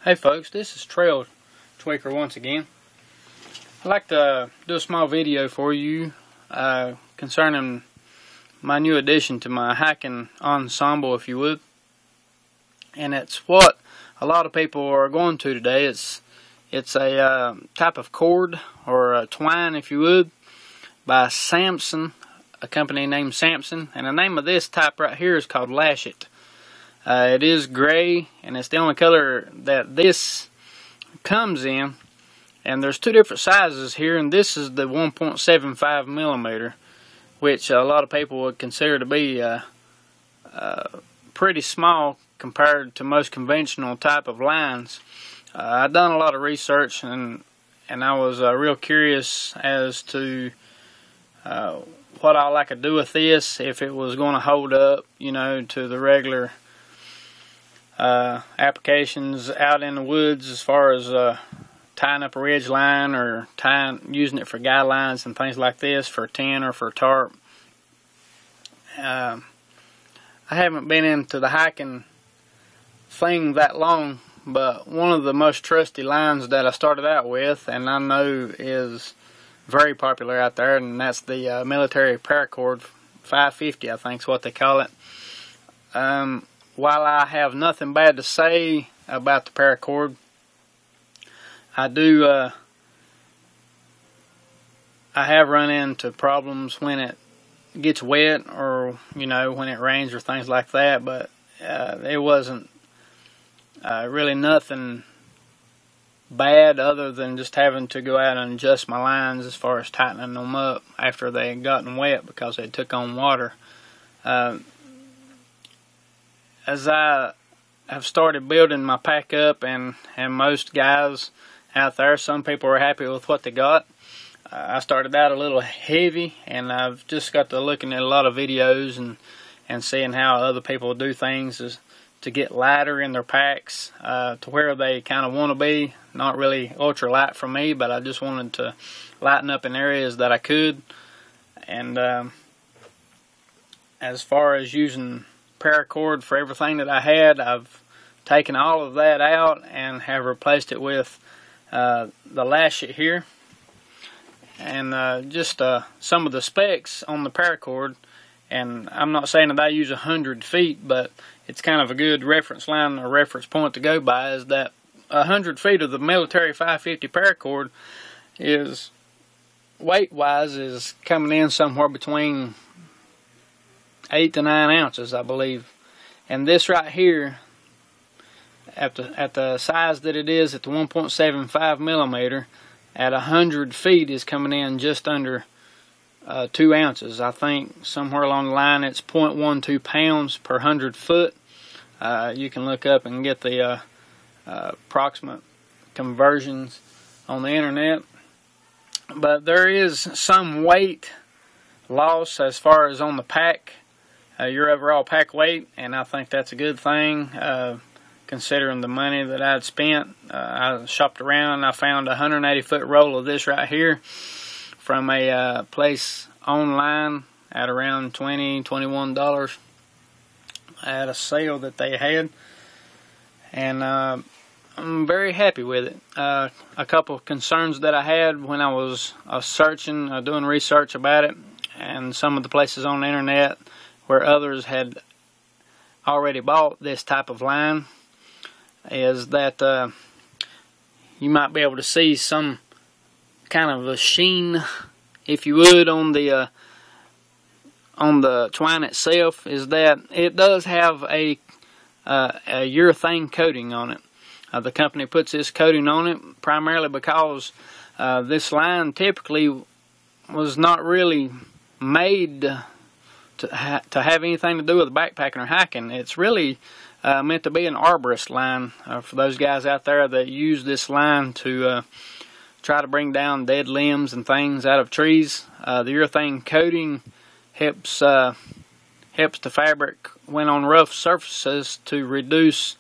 Hey folks, this is Trail Tweaker once again. I'd like to do a small video for you concerning my new addition to my hiking ensemble, if you would. And it's what a lot of people are going to today. It's a type of cord or a twine, if you would, by Samson, a company named Samson. And the name of this type right here is called Lash It. It is gray, and it's the only color that this comes in. And there's two different sizes here, and this is the 1.75 millimeter, which a lot of people would consider to be pretty small compared to most conventional type of lines. I've done a lot of research, and I was real curious as to what all I could do with this, if it was going to hold up, you know, to the regular applications out in the woods, as far as tying up a ridge line or using it for guy lines and things like this, for tin or for tarp. I haven't been into the hiking thing that long, but one of the most trusty lines that I started out with, and I know is very popular out there, and that's the military paracord 550, I think is what they call it. While I have nothing bad to say about the paracord, I have run into problems when it gets wet, or you know, when it rains or things like that. But it wasn't really nothing bad, other than just having to go out and adjust my lines as far as tightening them up after they had gotten wet because they took on water. As I have started building my pack up, and most guys out there, some people are happy with what they got. I started out a little heavy, and I've just got to looking at a lot of videos and seeing how other people do things to get lighter in their packs to where they kind of want to be. Not really ultra light for me, but I just wanted to lighten up in areas that I could. And as far as using paracord for everything that I had, I've taken all of that out and have replaced it with the Lash It here. And just some of the specs on the paracord, and I'm not saying that I use 100 feet, but it's kind of a good reference line or reference point to go by, is that 100 feet of the military 550 paracord is, weight-wise, is coming in somewhere between 8 to 9 ounces, I believe. And this right here, at the size that it is, at the 1.75 millimeter, at 100 feet is coming in just under 2 ounces. I think somewhere along the line it's 0.12 pounds per 100 foot. You can look up and get the approximate conversions on the internet. But there is some weight loss as far as on the pack, your overall pack weight, and I think that's a good thing, considering the money that I'd spent. I shopped around and I found a 180 foot roll of this right here from a place online at around $20, $21 at a sale that they had, and I'm very happy with it. A couple of concerns that I had when I was searching, doing research about it, and some of the places on the internet where others had already bought this type of line, is that you might be able to see some kind of a sheen, if you would, on the twine itself. Is that it does have a urethane coating on it. The company puts this coating on it primarily because this line typically was not really made to have anything to do with backpacking or hiking. It's really meant to be an arborist line for those guys out there that use this line to try to bring down dead limbs and things out of trees. The urethane coating helps the fabric, when on rough surfaces, to reduce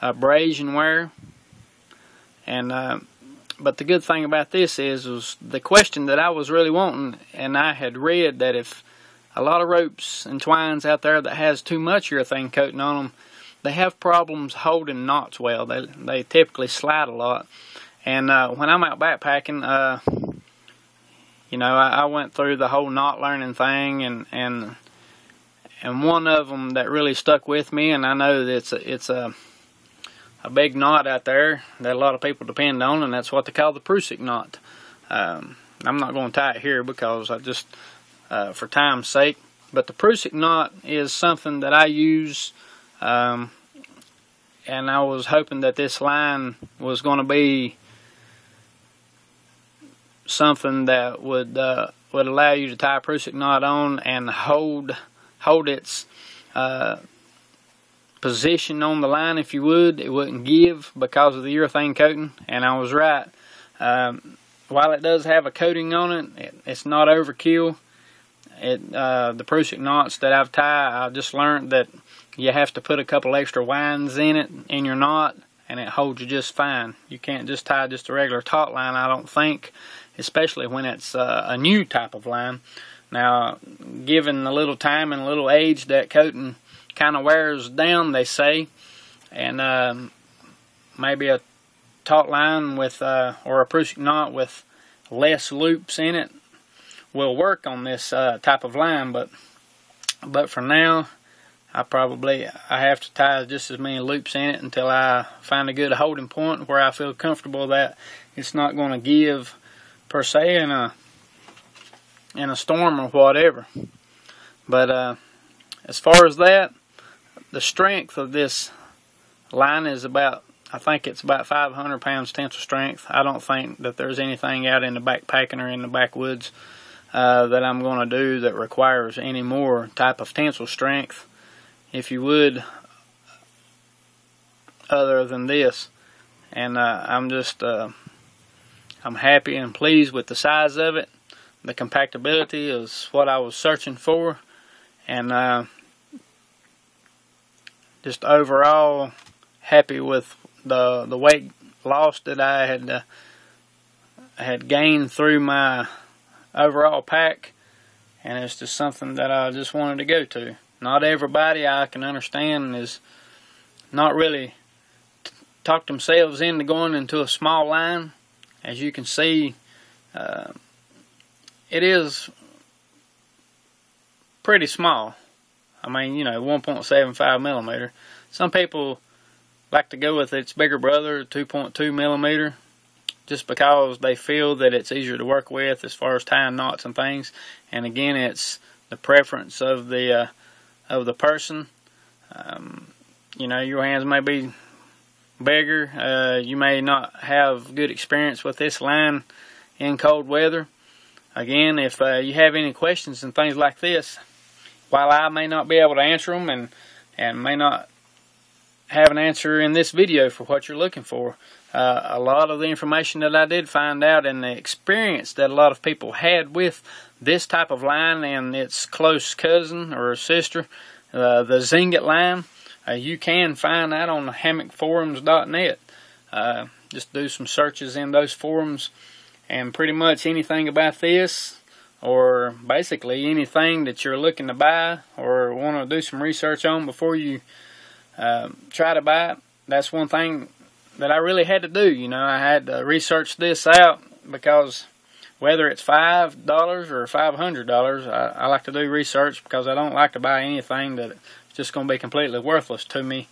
abrasion wear. And but the good thing about this was the question that I was really wanting, and I had read that if a lot of ropes and twines out there that has too much urethane coating on them, they have problems holding knots well. They typically slide a lot. And when I'm out backpacking, you know, I went through the whole knot learning thing, and one of them that really stuck with me, and I know that it's a big knot out there that a lot of people depend on, and that's what they call the Prusik knot. I'm not going to tie it here because I just, for time's sake, but the Prusik knot is something that I use, and I was hoping that this line was going to be something that would allow you to tie a Prusik knot on and hold its position on the line, if you would. It wouldn't give because of the urethane coating, and I was right. While it does have a coating on it, it's not overkill. The Prusik knots that I've tied, I just learned that you have to put a couple extra winds in it, in your knot, and it holds you just fine. You can't just tie just a regular taut line, I don't think, especially when it's a new type of line. Now, given a little time and a little age, that coating kind of wears down, they say, and maybe a taut line with or a Prusik knot with less loops in it will work on this type of line, but for now I have to tie just as many loops in it until I find a good holding point where I feel comfortable that it's not going to give per se in a storm or whatever. But as far as that, the strength of this line is about, I think it's about 500 pounds tensile strength. I don't think that there's anything out in the backpacking or in the backwoods that I'm going to do that requires any more type of tensile strength, if you would, other than this. And I'm happy and pleased with the size of it. The compactability is what I was searching for, and just overall happy with the weight loss that I had gained through my overall pack, and it's just something that I just wanted to go to. Not everybody, I can understand, is not really talked themselves into going into a small line. As you can see, it is pretty small. I mean, you know, 1.75 millimeter. Some people like to go with its bigger brother, 2.2 millimeter, just because they feel that it's easier to work with as far as tying knots and things. And again, it's the preference of the person. You know, your hands may be bigger. You may not have good experience with this line in cold weather. Again, if you have any questions and things like this, while I may not be able to answer them and may not have an answer in this video for what you're looking for, a lot of the information that I did find out and the experience that a lot of people had with this type of line and its close cousin or sister, the Zinget line, you can find that on hammockforums.net. Just do some searches in those forums, and pretty much anything about this, or basically anything that you're looking to buy or want to do some research on before you try to buy it, that's one thing that I really had to do. You know, I had to research this out, because whether it's $5 or $500, I like to do research, because I don't like to buy anything that is just going to be completely worthless to me,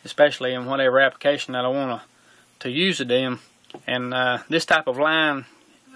especially in whatever application that I want to use it in. And this type of line,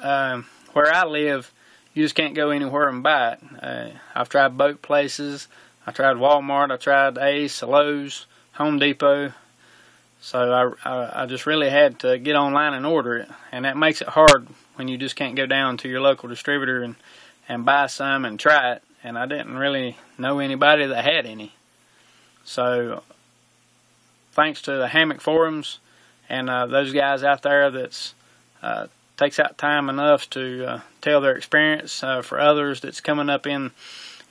where I live, you just can't go anywhere and buy it. I've tried boat places, I tried Walmart, I tried Ace, Lowe's, Home Depot. So I just really had to get online and order it, and that makes it hard when you just can't go down to your local distributor and buy some and try it. And I didn't really know anybody that had any. So thanks to the hammock forums and those guys out there that's takes out time enough to tell their experience for others that's coming up in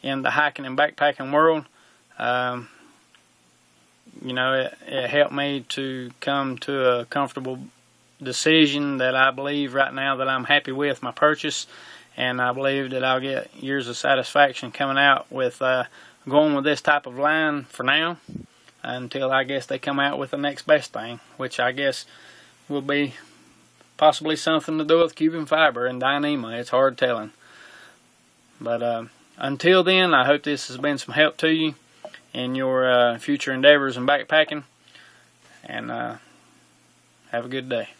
the hiking and backpacking world. You know, it helped me to come to a comfortable decision that I believe right now that I'm happy with my purchase, and I believe that I'll get years of satisfaction coming out with going with this type of line for now. until I guess they come out with the next best thing, which I guess will be possibly something to do with carbon fiber and Dyneema. It's hard telling. But until then, I hope this has been some help to you in your future endeavors in backpacking. And have a good day.